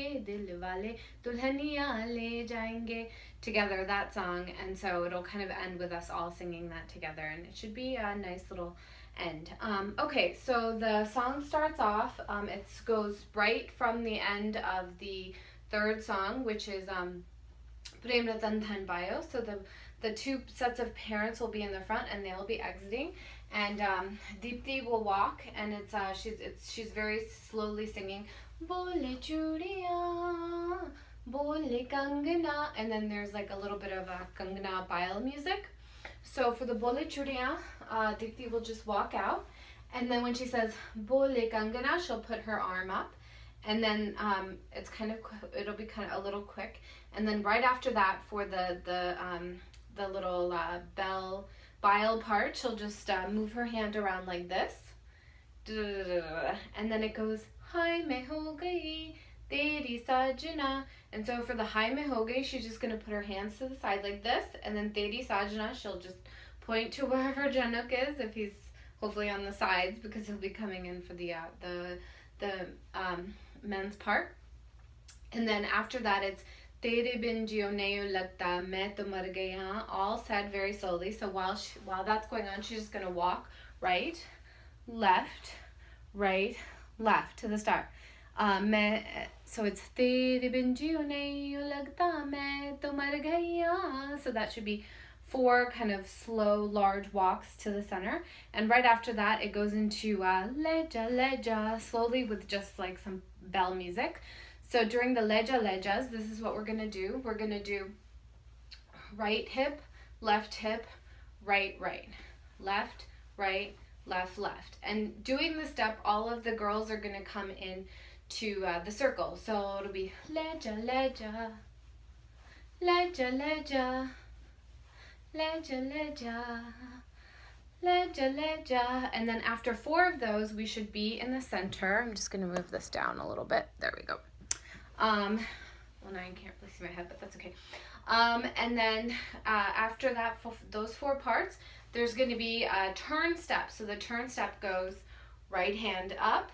जाएंगे, दिल वाले दुल्हनिया ले जाएंगे. Together, that song, and so it'll kind of end with us all singing that together, and it should be a nice little end. Okay, so the song starts off. It goes right from the end of the third song, which is Prem Ratan Dhan Payo. So the two sets of parents will be in the front, and they'll be exiting, and Deepthi will walk, and she's very slowly singing Bole Churiya, Bole Kangana, and then there's like a little bit of a Kangana Payal music. So for the Bole Churiya, Deepthi will just walk out, and then when she says Bole Kangana, she'll put her arm up, and then it'll be kind of a little quick, and then right after that, for the little bell bile part, she'll just move her hand around like this, and then it goes Hai mein ho gayi teri sajna. And so for the Hai mein ho gayi, she's just gonna put her hands to the side like this, and then teri sajna, she'll just point to wherever Januk is, if he's hopefully on the sides, because he'll be coming in for the men's part. And then after that, it's Tere bin jio nayo lagta main to mar gaya, all said very slowly. So while that's going on, she's just gonna walk right, left, right, left to the start. So it's Tere bin jio nayo lagta main to mar gaya. So that should be 4 kind of slow, large walks to the center. And right after that, it goes into leja, leja, slowly with just like some bell music. So during the leja, lejas, this is what we're going to do. We're going to do right hip, right, right, left, right, left, left. And doing the step, all of the girls are going to come in to the circle. So it'll be leja, leja, leja, leja, leja, leja, leja, leja. And then after 4 of those, we should be in the center. I'm just going to move this down a little bit. There we go. Well, now you can't really see my head, but that's okay. And then after that, those 4 parts, there's going to be a turn step. So the turn step goes right hand up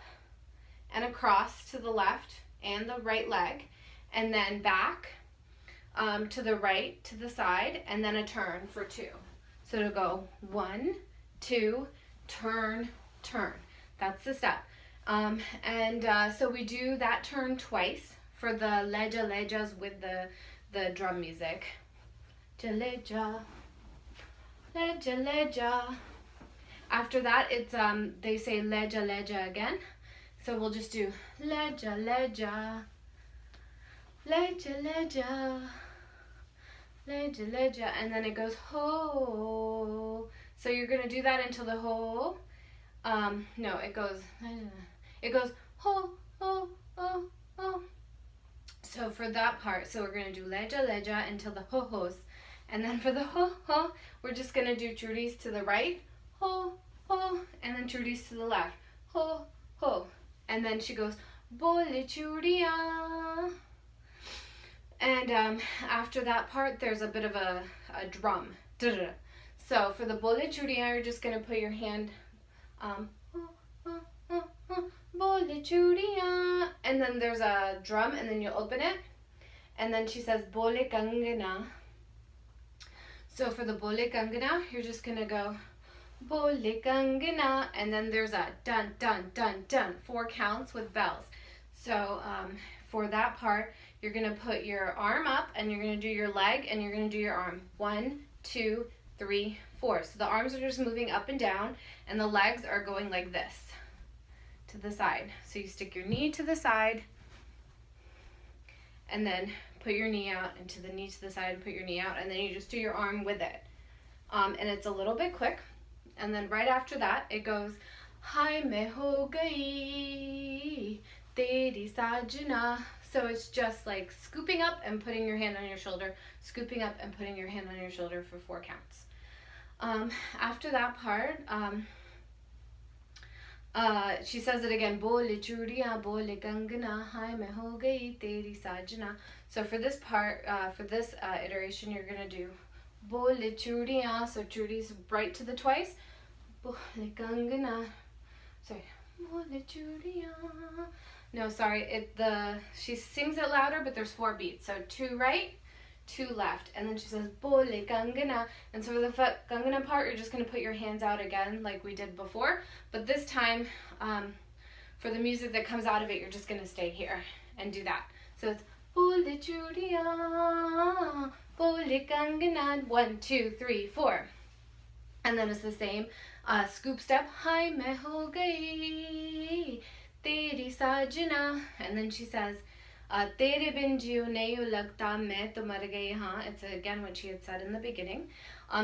and across to the left and the right leg, and then back to the right, to the side, and then a turn for 2. So it'll go 1, 2, turn, turn. That's the step. So we do that turn twice for the leja, lejas with the drum music. Leja, leja, leja. After that, it's they say leja, leja again. So we'll just do leja, leja, leja, leja, leja, leja, and then it goes ho. So you're gonna do that until the ho. No, it goes ho, ho, ho, ho. So for that part, so we're gonna do leja, leja until the ho hos, and then for the ho ho, we're just gonna do chudis to the right, ho ho, and then chudis to the left, ho ho, and then she goes bole chudiya. And after that part, there's a bit of a drum. So for the bole chudiya, you're just gonna put your hand bole chudiya, and then there's a drum, and then you'll open it, and then she says bole kangana. So for the bole kangana, you're just gonna go bole kangana, and then there's a dun dun dun dun, 4 counts with bells. So for that part, you're gonna put your arm up, and you're gonna do your leg, and you're gonna do your arm. 1, 2, 3, 4. So the arms are just moving up and down, and the legs are going like this to the side. So you stick your knee to the side, and then put your knee out, and to the knee to the side, and put your knee out, and then you just do your arm with it. And it's a little bit quick. And then right after that, it goes Hai mein ho gayi teri sajna. So it's just like scooping up and putting your hand on your shoulder, scooping up and putting your hand on your shoulder for 4 counts. After that part, she says it again, bole churiya, bole kangana, hai mein ho gayi teri sajna. So for this part, for this iteration, you're gonna do bole churiya, so churi's right to the twice, bole kangana, sorry, bole churiya, no, sorry, she sings it louder, but there's 4 beats. So 2 right, 2 left, and then she says bole kangana. And so for the kangana part, you're just going to put your hands out again like we did before, but this time for the music that comes out of it, you're just going to stay here and do that. So it's bole churiya, bole kangana, 1 2 3 4, and then it's the same scoop step. Hai main ho gayi teri sajna, and then she says tere bin jiyo nahi lagta main to mar gayi haan. It's again what she had said in the beginning.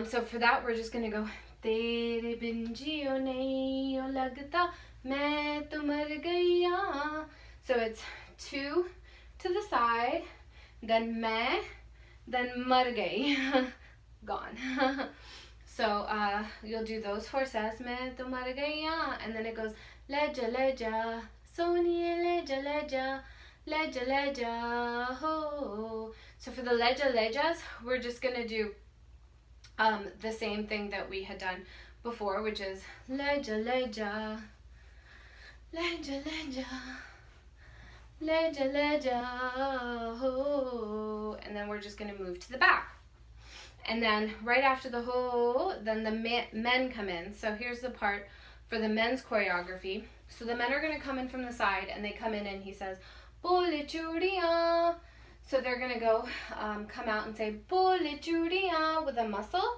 So for that, we're just going to go tere bin jiyo nahi lagta main to mar gayi haan. So it's 2 to the side, then main, then mar gayi, gone. So you'll do those 4 steps, main to mar gayi haan, and then it goes leja leja, soniye leja leja, leja leja ho. So for the leja lejas, we're just gonna do the same thing that we had done before, which is leja leja, leja leja, leja leja ho, and then we're just gonna move to the back. And then right after the ho, then the men come in. So here's the part for the men's choreography. So the men are going to come in from the side, and they come in and he says bole churiya. So they're going to go come out and say bole churiya with a muscle,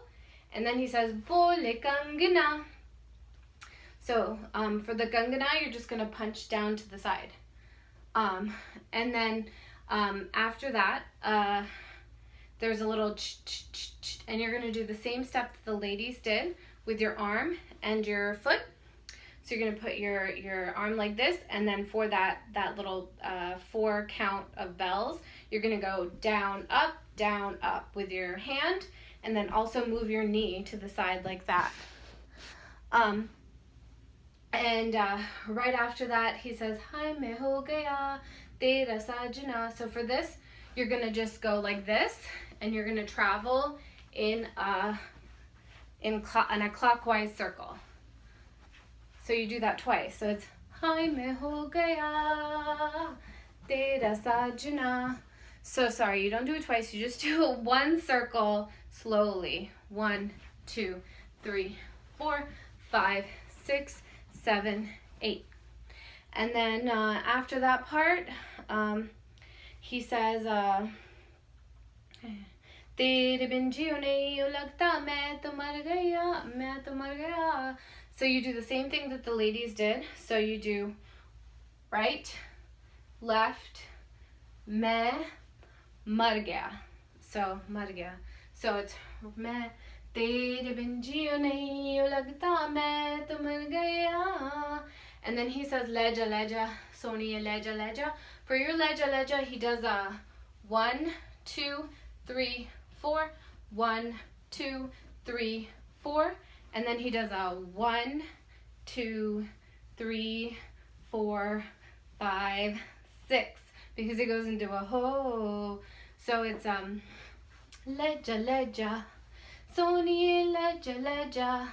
and then he says bole kangana. So for the kangana, you're just going to punch down to the side, and then after that there's a little and you're going to do the same step that the ladies did with your arm and your foot. So you're going to put your arm like this, and then for that little 4 count of bells, you're going to go down, up with your hand, and then also move your knee to the side like that. And right after that, he says, Hai main ho gaya tera sajna. So for this, you're going to just go like this, and you're going to travel in a clockwise circle. So you do that twice. So it's Hai main ho gaya tera sajna. So sorry, you don't do it twice. You just do 1 circle slowly. 1 2 3 4 5 6 7 8. And then after that part, he says tere bin jiyo nahi lagta main to mar gaya, main to mar gaya. So you do the same thing that the ladies did. So you do right, left, main, mar gaya. So mar gaya. So it's main tere bin jiyo nahi lagta main to mar gaya. And then he says leja leja, soniye leja leja. For your leja leja, he does a 1 2 3 4, 1 2 3 4, and then he does a 1 2 3 4 5 6, because it goes into a ho. So it's leja leja, soniye leja leja,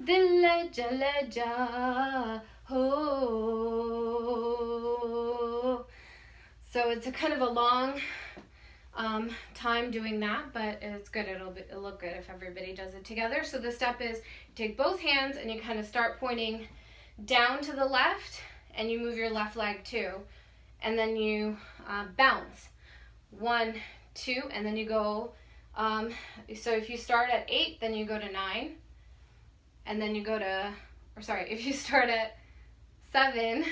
dil leja leja ho. So it's a kind of a long time doing that, but it's good. It'll look good if everybody does it together. So the step is you take both hands and you kind of start pointing down to the left, and you move your left leg too, and then you bounce 1 2, and then you go so if you start at 8, then you go to 9, and then you go to, or sorry, if you start at 7,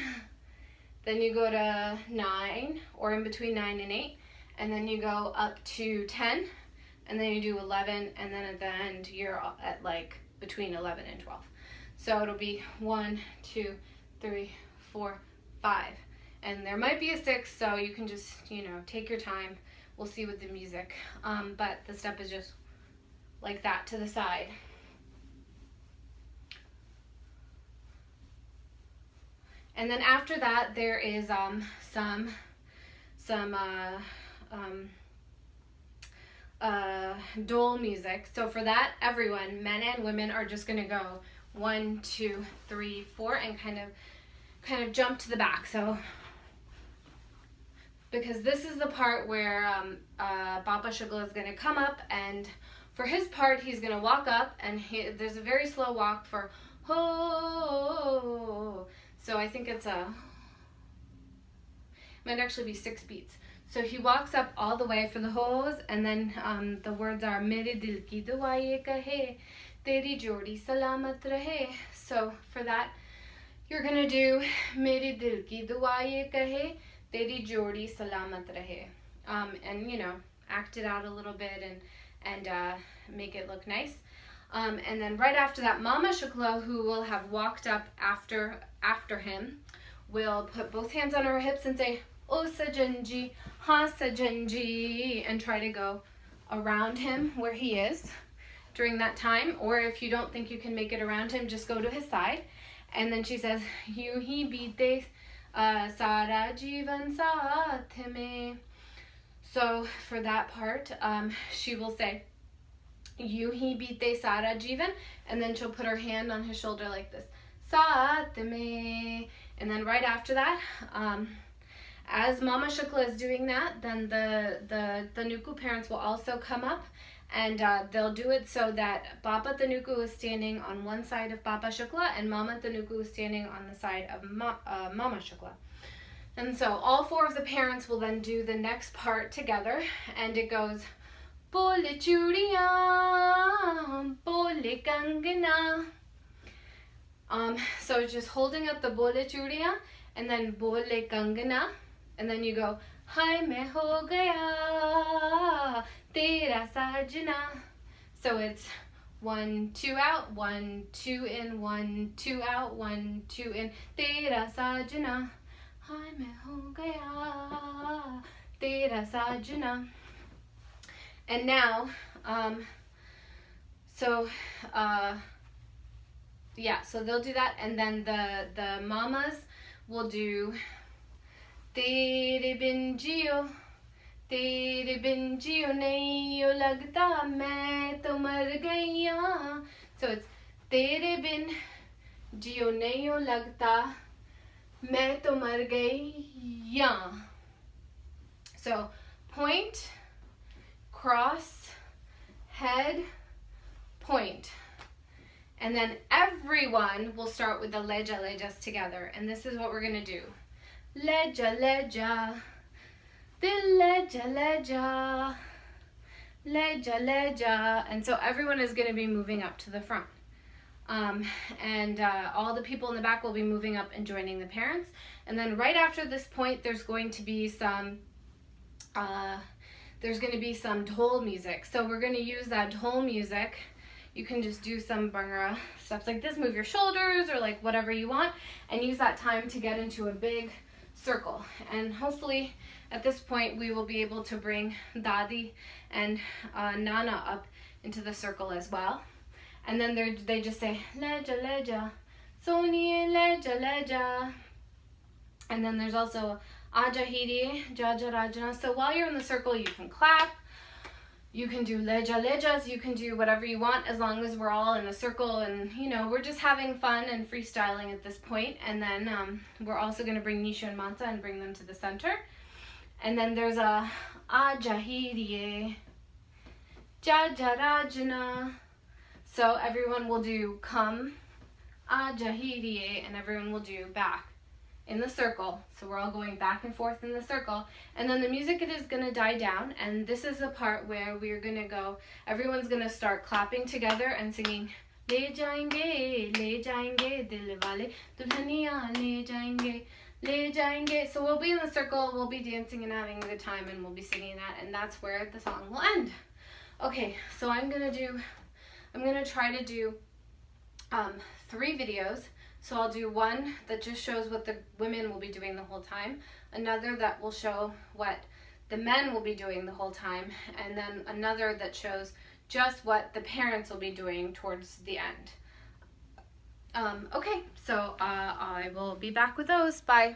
then you go to 9, or in between 9 and 8, and then you go up to 10, and then you do 11, and then at the end you're at like between 11 and 12. So it'll be 1 2 3 4 5, and there might be a 6, so you can just, take your time. We'll see with the music, but the step is just like that to the side. And then after that, there is some dole music. So for that, everyone, men and women, are just gonna go 1 2 3 4, and kind of kind of jump to the back. So, because this is the part where Papa Shukla is going to come up, and for his part, he's going to walk up, and there's a very slow walk for ho. So I think it might actually be 6 beats. So he walks up all the way for the ho's, and then the words are Mere dil ki dua ye kahe, teri jodi salamat rahe. So for that, you're gonna do Mere dil ki dua ye kahe, teri jodi salamat rahe. And you know, act it out a little bit and make it look nice. And then right after that, Mama Shukla, who will have walked up after him, will put both hands on her hips and say, O Sajanji, Ha Sajanji, and try to go around him where he is during that time. Or if you don't think you can make it around him, just go to his side. And then she says, Yu hi beete sara jeevan saath mein. So for that part, she will say, Yu hi beete sara jeevan, and then she'll put her hand on his shoulder like this, saath mein. And then right after that, as Mama Shukla is doing that, then the Tanuku parents will also come up, and they'll do it so that Papa Tanuku is standing on one side of Papa Shukla, and Mama Tanuku is standing on the side of Mama Shukla. And so all 4 of the parents will then do the next part together, and it goes, Bole churiyan, bole kangana. So just holding up the bole churiyan, and then bole kangana, and then you go, Hai main ho gaya tera sajna. So it's 1, 2 out, 1, 2 in, 1, 2 out, 1, 2 in, tera sajna. Hai main ho gaya tera sajna. And now, so they'll do that, and then the mamas will do Tere bin jio nahi lagta main to mar gaiya. So it's Tere bin jio nahi lagta main to mar gaiya. So point, cross, head, point. And then everyone will start with the leja lejas together. And this is what we're going to do. Leja leja, dil leja leja, leja leja. And so everyone is going to be moving up to the front. And all the people in the back will be moving up and joining the parents. And then right after this point, there's going to be some dhol music. So we're going to use that dhol music. You can just do some bhangra steps like this, move your shoulders or like whatever you want, and use that time to get into a big circle. And hopefully at this point we will be able to bring Dadi and Nana up into the circle as well. And then they just say, Leja leja, Soniye leja leja. And then there's also Aja hiri, Jaja rajana. So while you're in the circle, you can clap. You can do leja lejas, you can do whatever you want as long as we're all in a circle, and you know, we're just having fun and freestyling at this point. And then we're also going to bring Nishu and Mansa and bring them to the center. And then there's a Ajahiriye, Jaja Rajana. So everyone will do come, Ajahiriye, and everyone will do back in the circle. So we're all going back and forth in the circle, and then the music is going to die down, and this is the part where we're going to go, everyone's going to start clapping together and singing le jayenge dil wale dulhaniya le jayenge. So we'll be in the circle, we'll be dancing and having a good time, and we'll be singing that, and that's where the song will end. Okay, so I'm going to try to do 3 videos. So I'll do one that just shows what the women will be doing the whole time, another that will show what the men will be doing the whole time, and then another that shows just what the parents will be doing towards the end. Okay, so I will be back with those. Bye.